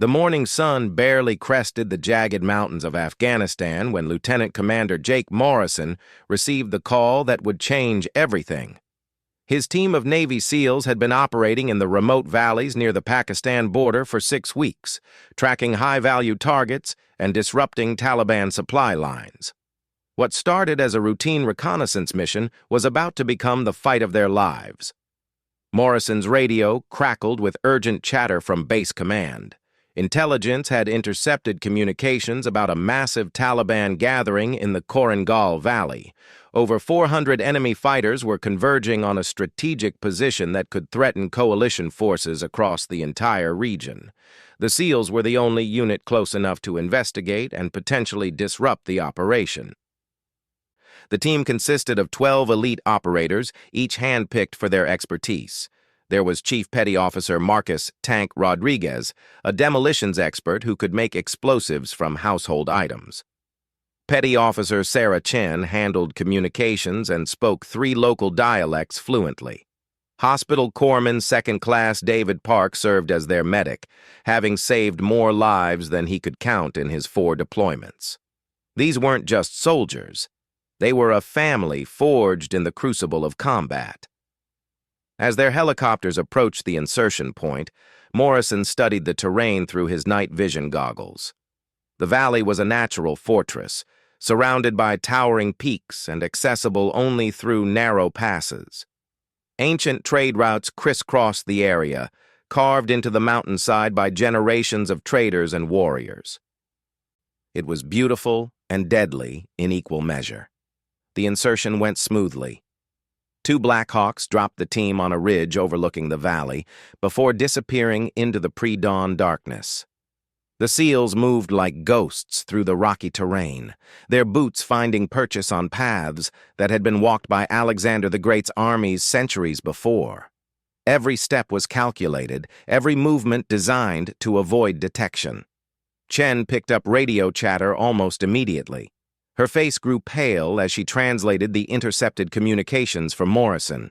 The morning sun barely crested the jagged mountains of Afghanistan when Lieutenant Commander Jake Morrison received the call that would change everything. His team of Navy SEALs had been operating in the remote valleys near the Pakistan border for 6 weeks, tracking high-value targets and disrupting Taliban supply lines. What started as a routine reconnaissance mission was about to become the fight of their lives. Morrison's radio crackled with urgent chatter from base command. Intelligence had intercepted communications about a massive Taliban gathering in the Korangal Valley. Over 400 enemy fighters were converging on a strategic position that could threaten coalition forces across the entire region. The SEALs were the only unit close enough to investigate and potentially disrupt the operation. The team consisted of 12 elite operators, each handpicked for their expertise. There was Chief Petty Officer Marcus "Tank" Rodriguez, a demolitions expert who could make explosives from household items. Petty Officer Sarah Chen handled communications and spoke 3 local dialects fluently. Hospital Corpsman Second Class David Park served as their medic, having saved more lives than he could count in his 4 deployments. These weren't just soldiers. They were a family forged in the crucible of combat. As their helicopters approached the insertion point, Morrison studied the terrain through his night vision goggles. The valley was a natural fortress, surrounded by towering peaks and accessible only through narrow passes. Ancient trade routes crisscrossed the area, carved into the mountainside by generations of traders and warriors. It was beautiful and deadly in equal measure. The insertion went smoothly. 2 Blackhawks dropped the team on a ridge overlooking the valley before disappearing into the pre-dawn darkness. The SEALs moved like ghosts through the rocky terrain, their boots finding purchase on paths that had been walked by Alexander the Great's armies centuries before. Every step was calculated, every movement designed to avoid detection. Chen picked up radio chatter almost immediately. Her face grew pale as she translated the intercepted communications for Morrison.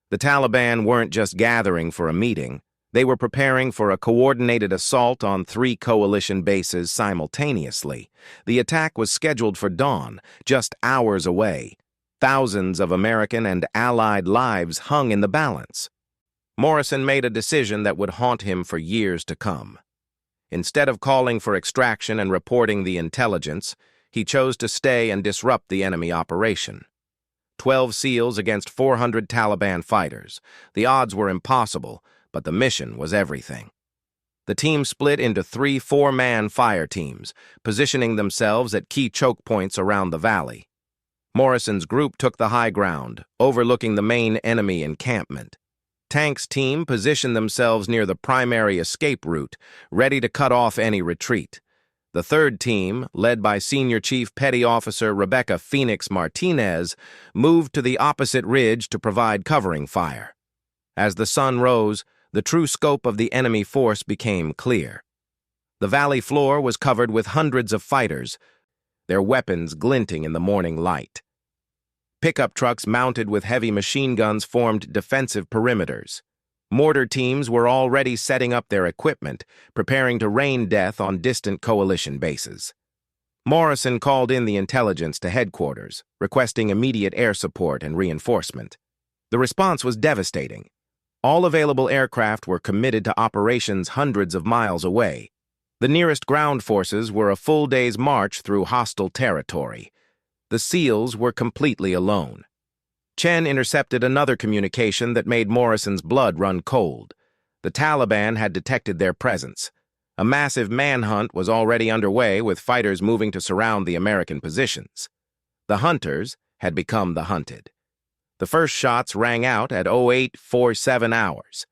The Taliban weren't just gathering for a meeting. They were preparing for a coordinated assault on 3 coalition bases simultaneously. The attack was scheduled for dawn, just hours away. Thousands of American and Allied lives hung in the balance. Morrison made a decision that would haunt him for years to come. Instead of calling for extraction and reporting the intelligence, he chose to stay and disrupt the enemy operation. 12 SEALs against 400 Taliban fighters. The odds were impossible, but the mission was everything. The team split into 3 4-man fire teams, positioning themselves at key choke points around the valley. Morrison's group took the high ground, overlooking the main enemy encampment. Tank's team positioned themselves near the primary escape route, ready to cut off any retreat. The 3rd team, led by Senior Chief Petty Officer Rebecca Phoenix Martinez, moved to the opposite ridge to provide covering fire. As the sun rose, the true scope of the enemy force became clear. The valley floor was covered with hundreds of fighters, their weapons glinting in the morning light. Pickup trucks mounted with heavy machine guns formed defensive perimeters. Mortar teams were already setting up their equipment, preparing to rain death on distant coalition bases. Morrison called in the intelligence to headquarters, requesting immediate air support and reinforcement. The response was devastating. All available aircraft were committed to operations hundreds of miles away. The nearest ground forces were a full day's march through hostile territory. The SEALs were completely alone. Chen intercepted another communication that made Morrison's blood run cold. The Taliban had detected their presence. A massive manhunt was already underway, with fighters moving to surround the American positions. The hunters had become the hunted. The first shots rang out at 0847 hours.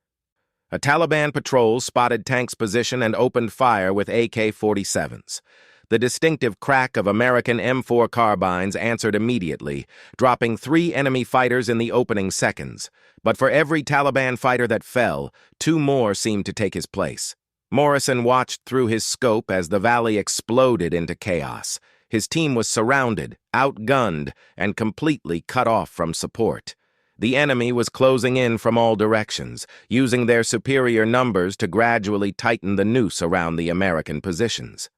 A Taliban patrol spotted Tank's position and opened fire with AK-47s. The distinctive crack of American M4 carbines answered immediately, dropping 3 enemy fighters in the opening seconds. But for every Taliban fighter that fell, 2 more seemed to take his place. Morrison watched through his scope as the valley exploded into chaos. His team was surrounded, outgunned, and completely cut off from support. The enemy was closing in from all directions, using their superior numbers to gradually tighten the noose around the American positions.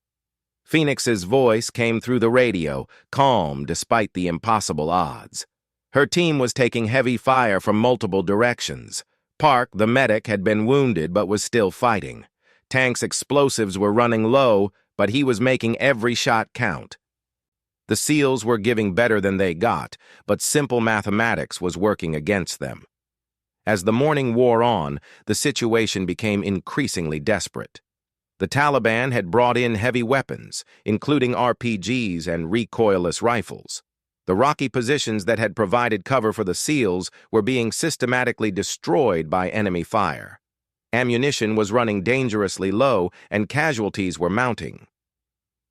Phoenix's voice came through the radio, calm despite the impossible odds. Her team was taking heavy fire from multiple directions. Park, the medic, had been wounded but was still fighting. Tank's explosives were running low, but he was making every shot count. The SEALs were giving better than they got, but simple mathematics was working against them. As the morning wore on, the situation became increasingly desperate. The Taliban had brought in heavy weapons, including RPGs and recoilless rifles. The rocky positions that had provided cover for the SEALs were being systematically destroyed by enemy fire. Ammunition was running dangerously low, and casualties were mounting.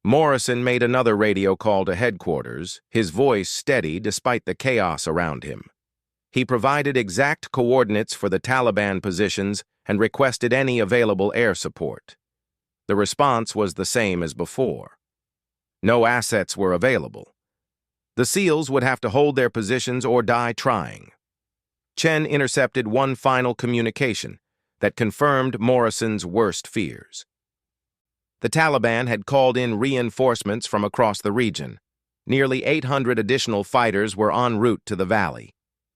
Morrison made another radio call to headquarters, his voice steady despite the chaos around him. He provided exact coordinates for the Taliban positions and requested any available air support. The response was the same as before. No assets were available. The SEALs would have to hold their positions or die trying. Chen intercepted one final communication that confirmed Morrison's worst fears. The Taliban had called in reinforcements from across the region. Nearly 800 additional fighters were en route to the valley.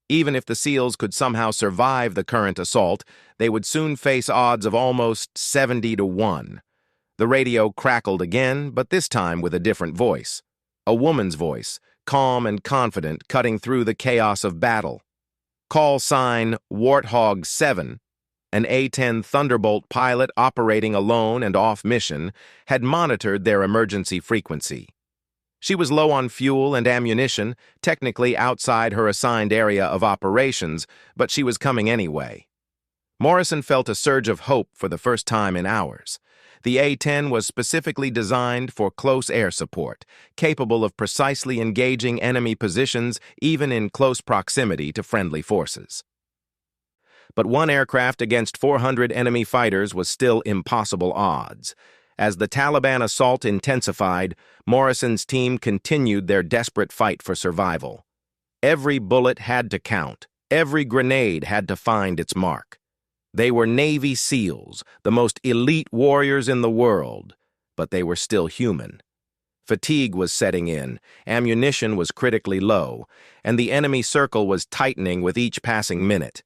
Even if the SEALs could somehow survive the current assault, they would soon face odds of almost 70-1. The radio crackled again, but this time with a different voice. A woman's voice, calm and confident, cutting through the chaos of battle. Call sign Warthog 7, an A-10 Thunderbolt pilot operating alone and off mission, had monitored their emergency frequency. She was low on fuel and ammunition, technically outside her assigned area of operations, but she was coming anyway. Morrison felt a surge of hope for the first time in hours. The A-10 was specifically designed for close air support, capable of precisely engaging enemy positions even in close proximity to friendly forces. But one aircraft against 400 enemy fighters was still impossible odds. As the Taliban assault intensified, Morrison's team continued their desperate fight for survival. Every bullet had to count. Every grenade had to find its mark. They were Navy SEALs, the most elite warriors in the world, but they were still human. Fatigue was setting in, ammunition was critically low, and the enemy circle was tightening with each passing minute.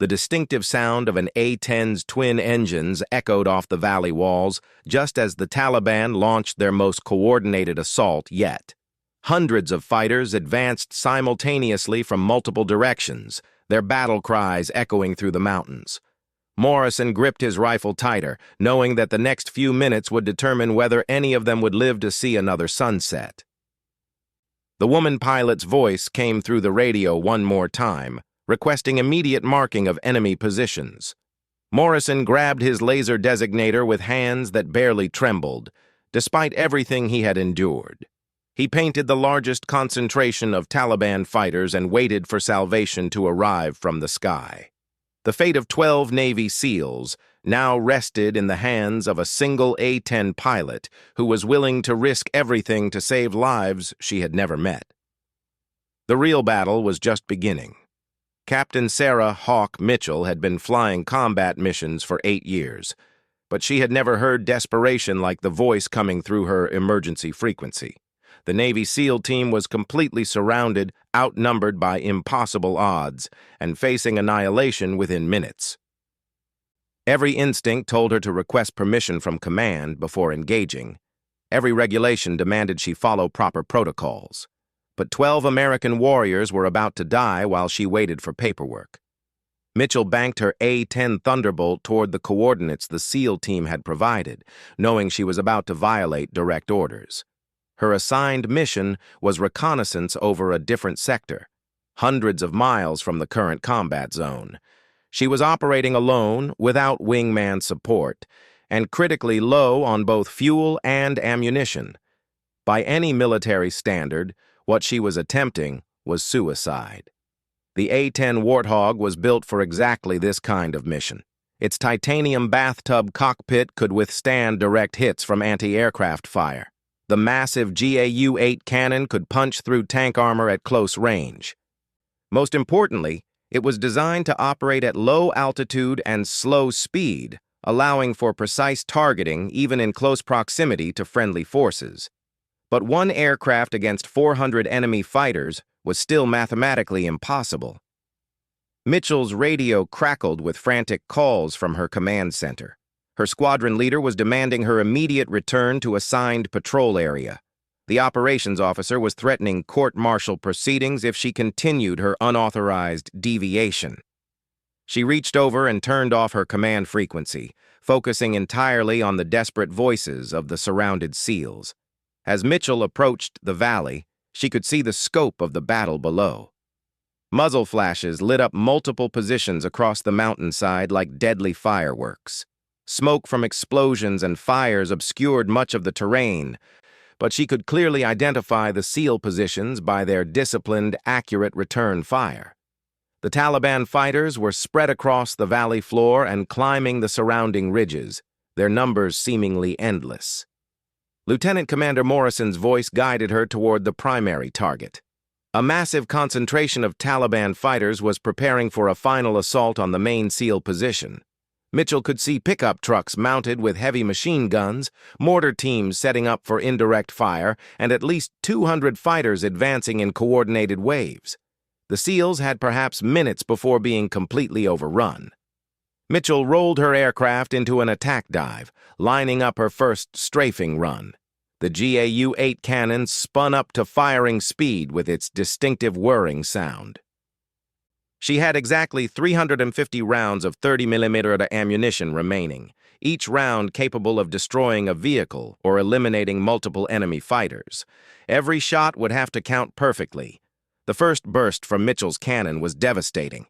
The distinctive sound of an A-10's twin engines echoed off the valley walls, just as the Taliban launched their most coordinated assault yet. Hundreds of fighters advanced simultaneously from multiple directions, their battle cries echoing through the mountains. Morrison gripped his rifle tighter, knowing that the next few minutes would determine whether any of them would live to see another sunset. The woman pilot's voice came through the radio one more time, requesting immediate marking of enemy positions. Morrison grabbed his laser designator with hands that barely trembled, despite everything he had endured. He painted the largest concentration of Taliban fighters and waited for salvation to arrive from the sky. The fate of 12 Navy SEALs now rested in the hands of a single A-10 pilot who was willing to risk everything to save lives she had never met. The real battle was just beginning. Captain Sarah Hawk Mitchell had been flying combat missions for 8 years, but she had never heard desperation like the voice coming through her emergency frequency. The Navy SEAL team was completely surrounded, outnumbered by impossible odds, and facing annihilation within minutes. Every instinct told her to request permission from command before engaging. Every regulation demanded she follow proper protocols. But 12 American warriors were about to die while she waited for paperwork. Mitchell banked her A-10 Thunderbolt toward the coordinates the SEAL team had provided, knowing she was about to violate direct orders. Her assigned mission was reconnaissance over a different sector, hundreds of miles from the current combat zone. She was operating alone, without wingman support, and critically low on both fuel and ammunition. By any military standard, what she was attempting was suicide. The A-10 Warthog was built for exactly this kind of mission. Its titanium bathtub cockpit could withstand direct hits from anti-aircraft fire. The massive GAU-8 cannon could punch through tank armor at close range. Most importantly, It was designed to operate at low altitude and slow speed, allowing for precise targeting even in close proximity to friendly forces. But one aircraft against 400 enemy fighters was still mathematically impossible. Mitchell's radio crackled with frantic calls from her command center. Her squadron leader was demanding her immediate return to assigned patrol area. The operations officer was threatening court-martial proceedings if she continued her unauthorized deviation. She reached over and turned off her command frequency, focusing entirely on the desperate voices of the surrounded SEALs. As Mitchell approached the valley, she could see the scope of the battle below. Muzzle flashes lit up multiple positions across the mountainside like deadly fireworks. Smoke from explosions and fires obscured much of the terrain, but she could clearly identify the SEAL positions by their disciplined, accurate return fire. The Taliban fighters were spread across the valley floor and climbing the surrounding ridges, their numbers seemingly endless. Lieutenant Commander Morrison's voice guided her toward the primary target. A massive concentration of Taliban fighters was preparing for a final assault on the main SEAL position. Mitchell could see pickup trucks mounted with heavy machine guns, mortar teams setting up for indirect fire, and at least 200 fighters advancing in coordinated waves. The SEALs had perhaps minutes before being completely overrun. Mitchell rolled her aircraft into an attack dive, lining up her first strafing run. The GAU-8 cannon spun up to firing speed with its distinctive whirring sound. She had exactly 350 rounds of 30mm ammunition remaining, each round capable of destroying a vehicle or eliminating multiple enemy fighters. Every shot would have to count perfectly. The first burst from Mitchell's cannon was devastating.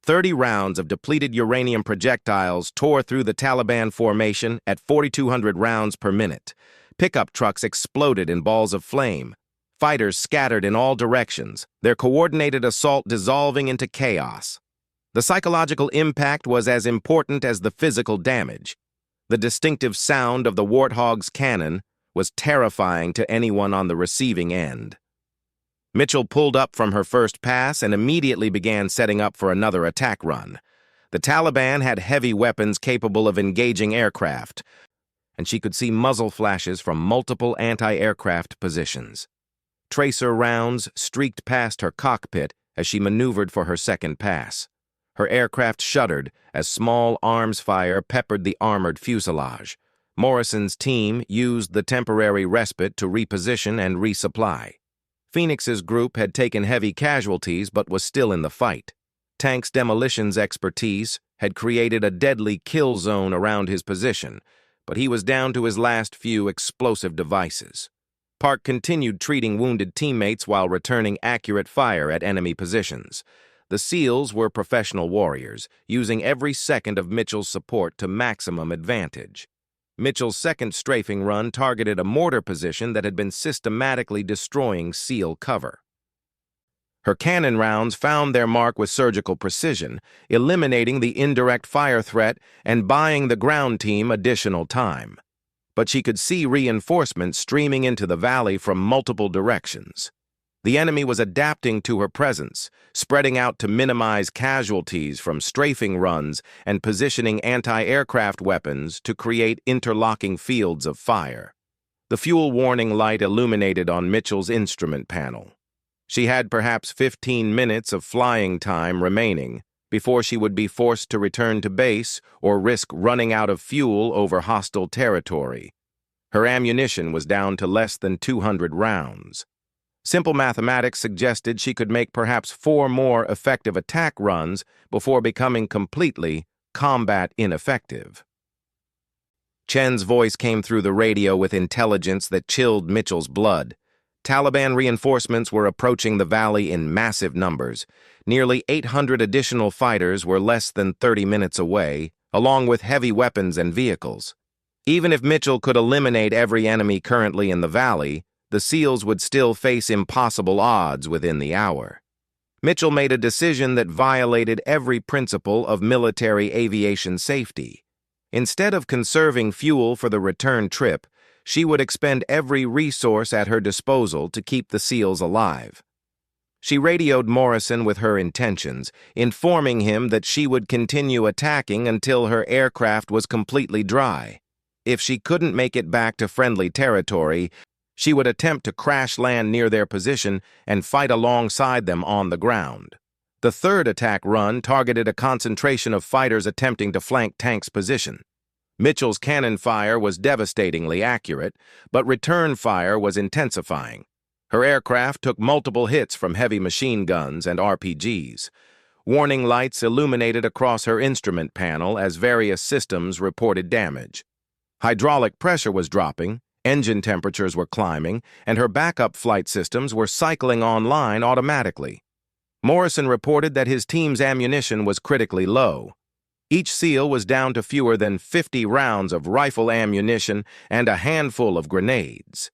30 rounds of depleted uranium projectiles tore through the Taliban formation at 4,200 rounds per minute. Pickup trucks exploded in balls of flame. Fighters scattered in all directions, their coordinated assault dissolving into chaos. The psychological impact was as important as the physical damage. The distinctive sound of the Warthog's cannon was terrifying to anyone on the receiving end. Mitchell pulled up from her first pass and immediately began setting up for another attack run. The Taliban had heavy weapons capable of engaging aircraft, and she could see muzzle flashes from multiple anti-aircraft positions. Tracer rounds streaked past her cockpit as she maneuvered for her second pass. Her aircraft shuddered as small arms fire peppered the armored fuselage. Morrison's team used the temporary respite to reposition and resupply. Phoenix's group had taken heavy casualties but was still in the fight. Tank's demolitions expertise had created a deadly kill zone around his position, but he was down to his last few explosive devices. Park continued treating wounded teammates while returning accurate fire at enemy positions. The SEALs were professional warriors, using every second of Mitchell's support to maximum advantage. Mitchell's second strafing run targeted a mortar position that had been systematically destroying SEAL cover. Her cannon rounds found their mark with surgical precision, eliminating the indirect fire threat and buying the ground team additional time. But she could see reinforcements streaming into the valley from multiple directions. The enemy was adapting to her presence, spreading out to minimize casualties from strafing runs and positioning anti-aircraft weapons to create interlocking fields of fire. The fuel warning light illuminated on Mitchell's instrument panel. She had perhaps 15 minutes of flying time remaining before she would be forced to return to base or risk running out of fuel over hostile territory. Her ammunition was down to less than 200 rounds. Simple mathematics suggested she could make perhaps 4 more effective attack runs before becoming completely combat ineffective. Chen's voice came through the radio with intelligence that chilled Mitchell's blood. Taliban reinforcements were approaching the valley in massive numbers. Nearly 800 additional fighters were less than 30 minutes away, along with heavy weapons and vehicles. Even if Mitchell could eliminate every enemy currently in the valley, the SEALs would still face impossible odds within the hour. Mitchell made a decision that violated every principle of military aviation safety. Instead of conserving fuel for the return trip, she would expend every resource at her disposal to keep the SEALs alive. She radioed Morrison with her intentions, informing him that she would continue attacking until her aircraft was completely dry. If she couldn't make it back to friendly territory, she would attempt to crash land near their position and fight alongside them on the ground. The third attack run targeted a concentration of fighters attempting to flank Tank's position. Mitchell's cannon fire was devastatingly accurate, but return fire was intensifying. Her aircraft took multiple hits from heavy machine guns and RPGs. Warning lights illuminated across her instrument panel as various systems reported damage. Hydraulic pressure was dropping, engine temperatures were climbing, and her backup flight systems were cycling online automatically. Morrison reported that his team's ammunition was critically low. Each SEAL was down to fewer than 50 rounds of rifle ammunition and a handful of grenades.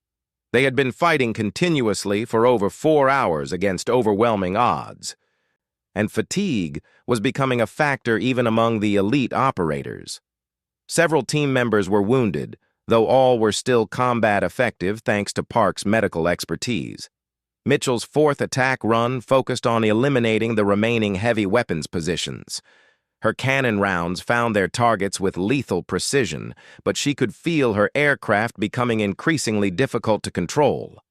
They had been fighting continuously for over 4 hours against overwhelming odds, and fatigue was becoming a factor even among the elite operators. Several team members were wounded, though all were still combat effective thanks to Park's medical expertise. Mitchell's fourth attack run focused on eliminating the remaining heavy weapons positions. Her cannon rounds found their targets with lethal precision, but she could feel her aircraft becoming increasingly difficult to control.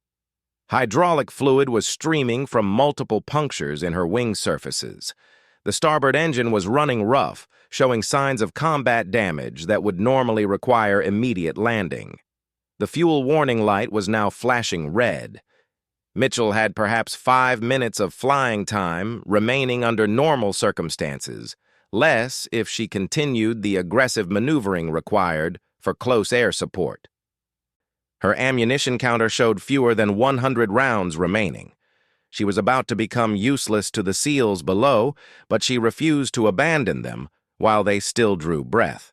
Hydraulic fluid was streaming from multiple punctures in her wing surfaces. The starboard engine was running rough, showing signs of combat damage that would normally require immediate landing. The fuel warning light was now flashing red. Mitchell had perhaps 5 minutes of flying time remaining under normal circumstances, less if she continued the aggressive maneuvering required for close air support. Her ammunition counter showed fewer than 100 rounds remaining. She was about to become useless to the SEALs below, but she refused to abandon them while they still drew breath.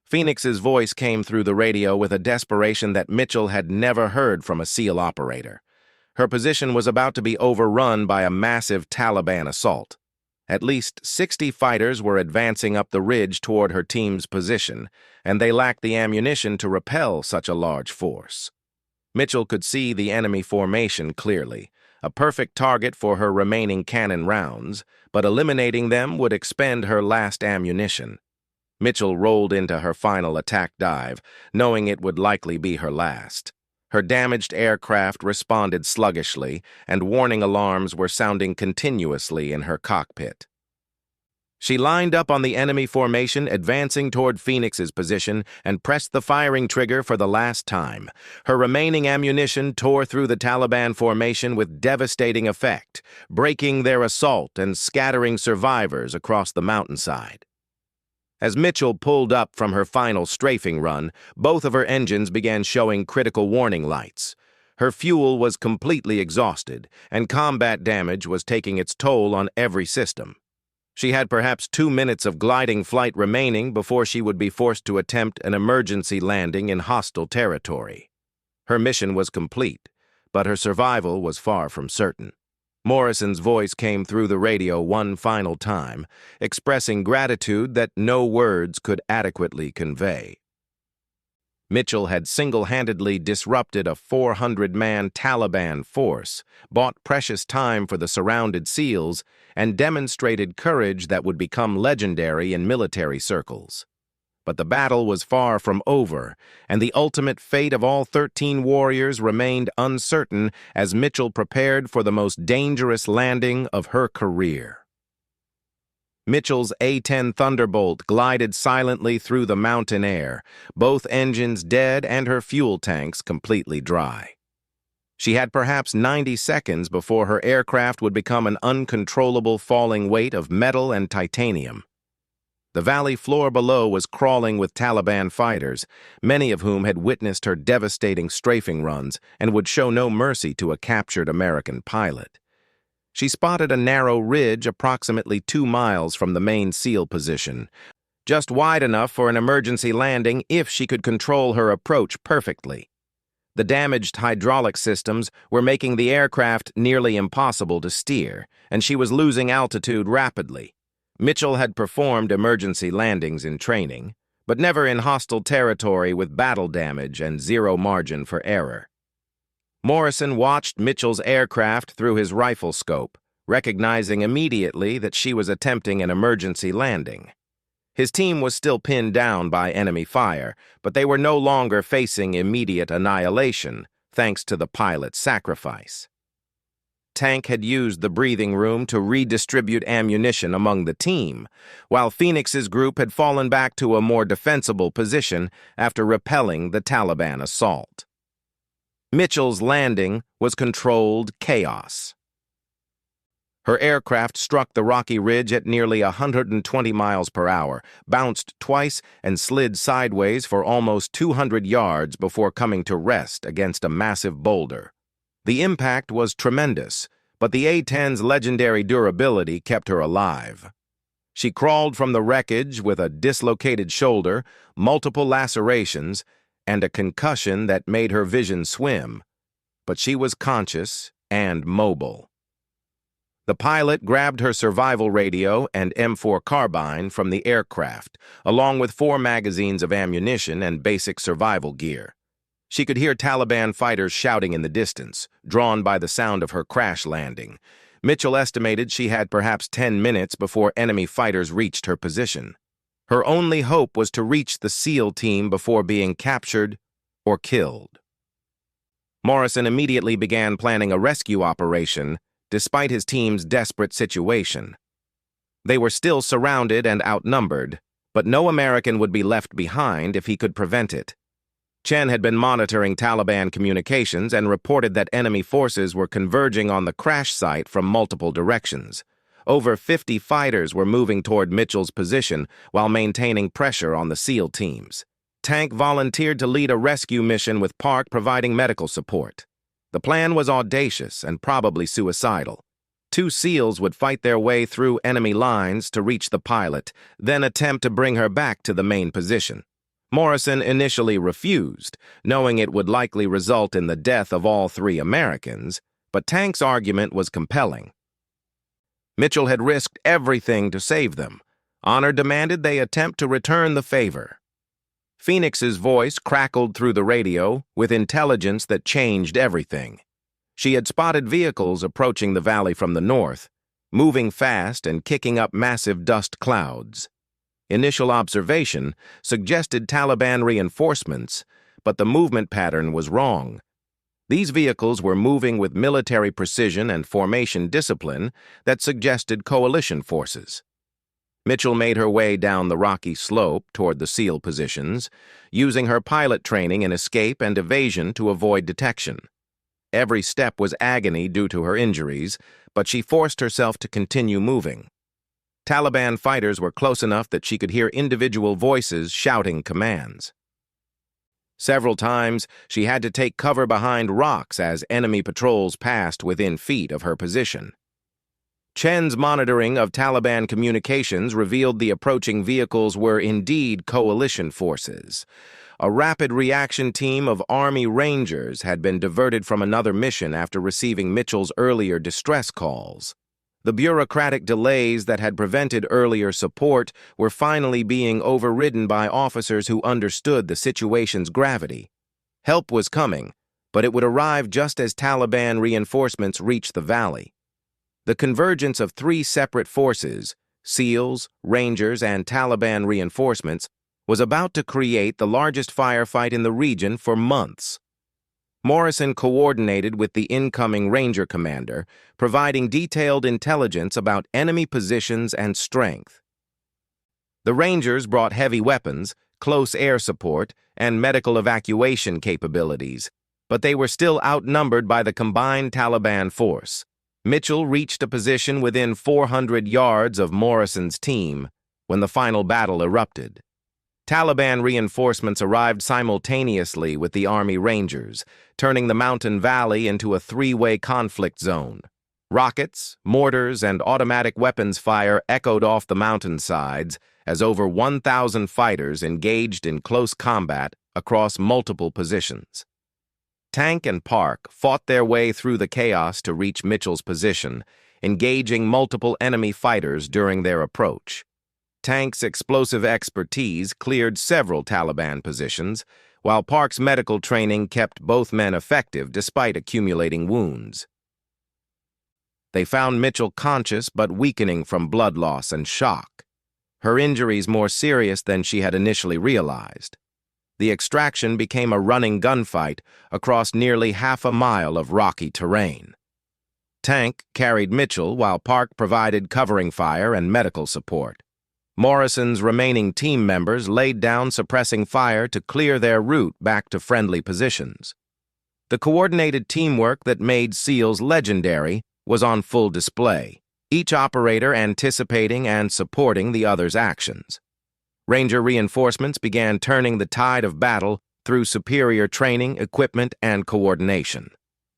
Phoenix's voice came through the radio with a desperation that Mitchell had never heard from a SEAL operator. Her position was about to be overrun by a massive Taliban assault. At least 60 fighters were advancing up the ridge toward her team's position, and they lacked the ammunition to repel such a large force. Mitchell could see the enemy formation clearly, a perfect target for her remaining cannon rounds, but eliminating them would expend her last ammunition. Mitchell rolled into her final attack dive, knowing it would likely be her last. Her damaged aircraft responded sluggishly, and warning alarms were sounding continuously in her cockpit. She lined up on the enemy formation, advancing toward Phoenix's position, and pressed the firing trigger for the last time. Her remaining ammunition tore through the Taliban formation with devastating effect, breaking their assault and scattering survivors across the mountainside. As Mitchell pulled up from her final strafing run, both of her engines began showing critical warning lights. Her fuel was completely exhausted, and combat damage was taking its toll on every system. She had perhaps 2 minutes of gliding flight remaining before she would be forced to attempt an emergency landing in hostile territory. Her mission was complete, but her survival was far from certain. Morrison's voice came through the radio one final time, expressing gratitude that no words could adequately convey. Mitchell had single-handedly disrupted a 400-man Taliban force, bought precious time for the surrounded SEALs, and demonstrated courage that would become legendary in military circles. But the battle was far from over, and the ultimate fate of all 13 warriors remained uncertain as Mitchell prepared for the most dangerous landing of her career. Mitchell's A-10 Thunderbolt glided silently through the mountain air, both engines dead and her fuel tanks completely dry. She had perhaps 90 seconds before her aircraft would become an uncontrollable falling weight of metal and titanium. The valley floor below was crawling with Taliban fighters, many of whom had witnessed her devastating strafing runs and would show no mercy to a captured American pilot. She spotted a narrow ridge approximately 2 miles from the main SEAL position, just wide enough for an emergency landing if she could control her approach perfectly. The damaged hydraulic systems were making the aircraft nearly impossible to steer, and she was losing altitude rapidly. Mitchell had performed emergency landings in training, but never in hostile territory with battle damage and zero margin for error. Morrison watched Mitchell's aircraft through his rifle scope, recognizing immediately that she was attempting an emergency landing. His team was still pinned down by enemy fire, but they were no longer facing immediate annihilation, thanks to the pilot's sacrifice. Tank had used the breathing room to redistribute ammunition among the team, while Phoenix's group had fallen back to a more defensible position after repelling the Taliban assault. Mitchell's landing was controlled chaos. Her aircraft struck the rocky ridge at nearly 120 miles per hour, bounced twice, and slid sideways for almost 200 yards before coming to rest against a massive boulder. The impact was tremendous, but the A-10's legendary durability kept her alive. She crawled from the wreckage with a dislocated shoulder, multiple lacerations, and a concussion that made her vision swim, but she was conscious and mobile. The pilot grabbed her survival radio and M4 carbine from the aircraft, along with 4 magazines of ammunition and basic survival gear. She could hear Taliban fighters shouting in the distance, drawn by the sound of her crash landing. Mitchell estimated she had perhaps 10 minutes before enemy fighters reached her position. Her only hope was to reach the SEAL team before being captured or killed. Morrison immediately began planning a rescue operation, despite his team's desperate situation. They were still surrounded and outnumbered, but no American would be left behind if he could prevent it. Chen had been monitoring Taliban communications and reported that enemy forces were converging on the crash site from multiple directions. Over 50 fighters were moving toward Mitchell's position while maintaining pressure on the SEAL teams. Tank volunteered to lead a rescue mission with Park providing medical support. The plan was audacious and probably suicidal. 2 SEALs would fight their way through enemy lines to reach the pilot, then attempt to bring her back to the main position. Morrison initially refused, knowing it would likely result in the death of all 3 Americans, but Tank's argument was compelling. Mitchell had risked everything to save them. Honor demanded they attempt to return the favor. Phoenix's voice crackled through the radio with intelligence that changed everything. She had spotted vehicles approaching the valley from the north, moving fast and kicking up massive dust clouds. Initial observation suggested Taliban reinforcements, but the movement pattern was wrong. These vehicles were moving with military precision and formation discipline that suggested coalition forces. Mitchell made her way down the rocky slope toward the SEAL positions, using her pilot training in escape and evasion to avoid detection. Every step was agony due to her injuries, but she forced herself to continue moving. Taliban fighters were close enough that she could hear individual voices shouting commands. Several times, she had to take cover behind rocks as enemy patrols passed within feet of her position. Chen's monitoring of Taliban communications revealed the approaching vehicles were indeed coalition forces. A rapid reaction team of Army Rangers had been diverted from another mission after receiving Mitchell's earlier distress calls. The bureaucratic delays that had prevented earlier support were finally being overridden by officers who understood the situation's gravity. Help was coming, but it would arrive just as Taliban reinforcements reached the valley. The convergence of 3 separate forces, SEALs, Rangers, and Taliban reinforcements, was about to create the largest firefight in the region for months. Morrison coordinated with the incoming Ranger commander, providing detailed intelligence about enemy positions and strength. The Rangers brought heavy weapons, close air support, and medical evacuation capabilities, but they were still outnumbered by the combined Taliban force. Mitchell reached a position within 400 yards of Morrison's team when the final battle erupted. Taliban reinforcements arrived simultaneously with the Army Rangers, turning the mountain valley into a 3-way conflict zone. Rockets, mortars, and automatic weapons fire echoed off the mountainsides as over 1,000 fighters engaged in close combat across multiple positions. Tank and Park fought their way through the chaos to reach Mitchell's position, engaging multiple enemy fighters during their approach. Tank's explosive expertise cleared several Taliban positions, while Park's medical training kept both men effective despite accumulating wounds. They found Mitchell conscious but weakening from blood loss and shock, her injuries more serious than she had initially realized. The extraction became a running gunfight across nearly half a mile of rocky terrain. Tank carried Mitchell while Park provided covering fire and medical support. Morrison's remaining team members laid down suppressing fire to clear their route back to friendly positions. The coordinated teamwork that made SEALs legendary was on full display, each operator anticipating and supporting the other's actions. Ranger reinforcements began turning the tide of battle through superior training, equipment, and coordination.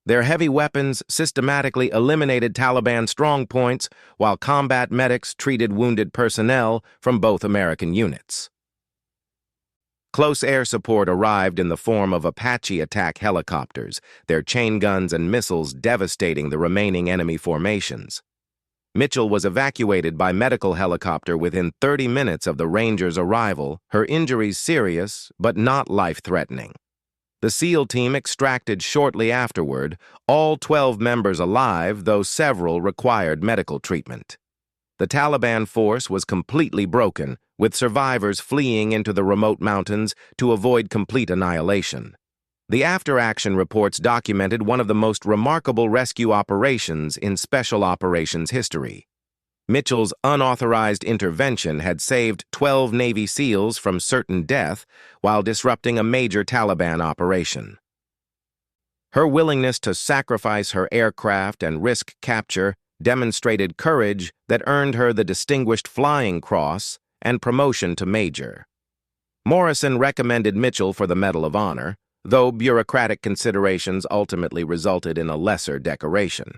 Their heavy weapons systematically eliminated Taliban strongpoints, while combat medics treated wounded personnel from both American units. Close air support arrived in the form of Apache attack helicopters, their chain guns and missiles devastating the remaining enemy formations. Mitchell was evacuated by medical helicopter within 30 minutes of the Rangers' arrival, her injuries serious but not life-threatening. The SEAL team extracted shortly afterward, all 12 members alive, though several required medical treatment. The Taliban force was completely broken, with survivors fleeing into the remote mountains to avoid complete annihilation. The after-action reports documented one of the most remarkable rescue operations in Special Operations history. Mitchell's unauthorized intervention had saved 12 Navy SEALs from certain death while disrupting a major Taliban operation. Her willingness to sacrifice her aircraft and risk capture demonstrated courage that earned her the Distinguished Flying Cross and promotion to Major. Morrison recommended Mitchell for the Medal of Honor, though bureaucratic considerations ultimately resulted in a lesser decoration.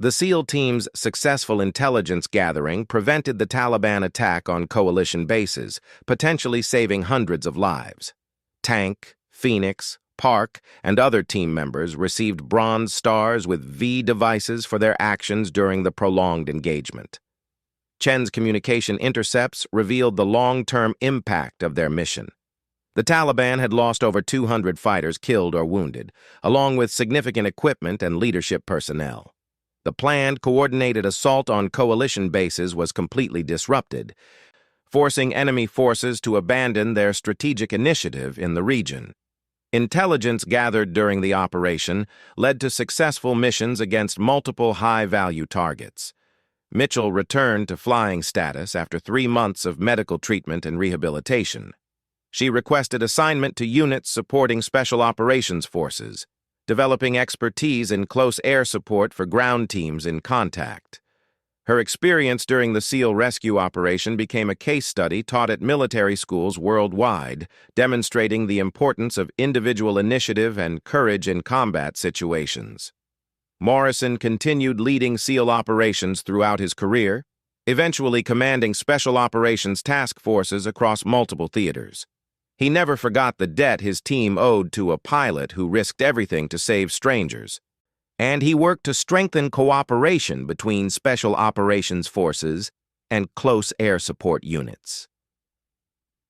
The SEAL team's successful intelligence gathering prevented the Taliban attack on coalition bases, potentially saving hundreds of lives. Tank, Phoenix, Park, and other team members received bronze stars with V devices for their actions during the prolonged engagement. Chen's communication intercepts revealed the long-term impact of their mission. The Taliban had lost over 200 fighters killed or wounded, along with significant equipment and leadership personnel. The planned, coordinated assault on coalition bases was completely disrupted, forcing enemy forces to abandon their strategic initiative in the region. Intelligence gathered during the operation led to successful missions against multiple high-value targets. Mitchell returned to flying status after 3 months of medical treatment and rehabilitation. She requested assignment to units supporting Special Operations Forces, developing expertise in close air support for ground teams in contact. Her experience during the SEAL rescue operation became a case study taught at military schools worldwide, demonstrating the importance of individual initiative and courage in combat situations. Morrison continued leading SEAL operations throughout his career, eventually commanding Special Operations task forces across multiple theaters. He never forgot the debt his team owed to a pilot who risked everything to save strangers, and he worked to strengthen cooperation between Special Operations Forces and close air support units.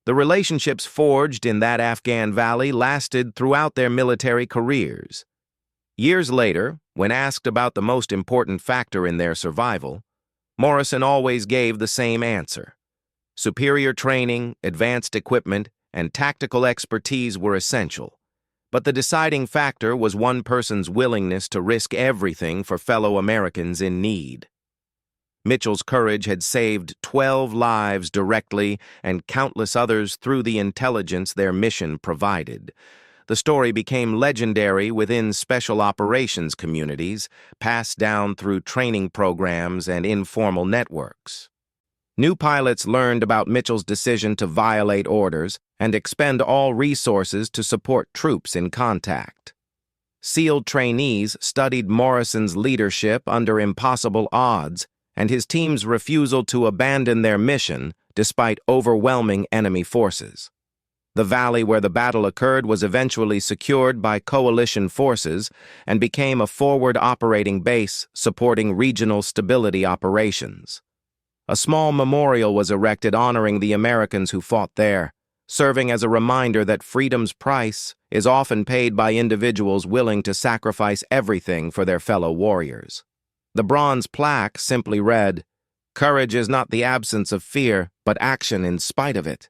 The relationships forged in that Afghan valley lasted throughout their military careers. Years later, when asked about the most important factor in their survival, Morrison always gave the same answer. Superior training, advanced equipment, and tactical expertise were essential, but the deciding factor was one person's willingness to risk everything for fellow Americans in need. Mitchell's courage had saved 12 lives directly and countless others through the intelligence their mission provided. The story became legendary within special operations communities, passed down through training programs and informal networks. New pilots learned about Mitchell's decision to violate orders and expend all resources to support troops in contact. SEAL trainees studied Morrison's leadership under impossible odds and his team's refusal to abandon their mission despite overwhelming enemy forces. The valley where the battle occurred was eventually secured by coalition forces and became a forward operating base supporting regional stability operations. A small memorial was erected honoring the Americans who fought there, serving as a reminder that freedom's price is often paid by individuals willing to sacrifice everything for their fellow warriors. The bronze plaque simply read, "Courage is not the absence of fear, but action in spite of it."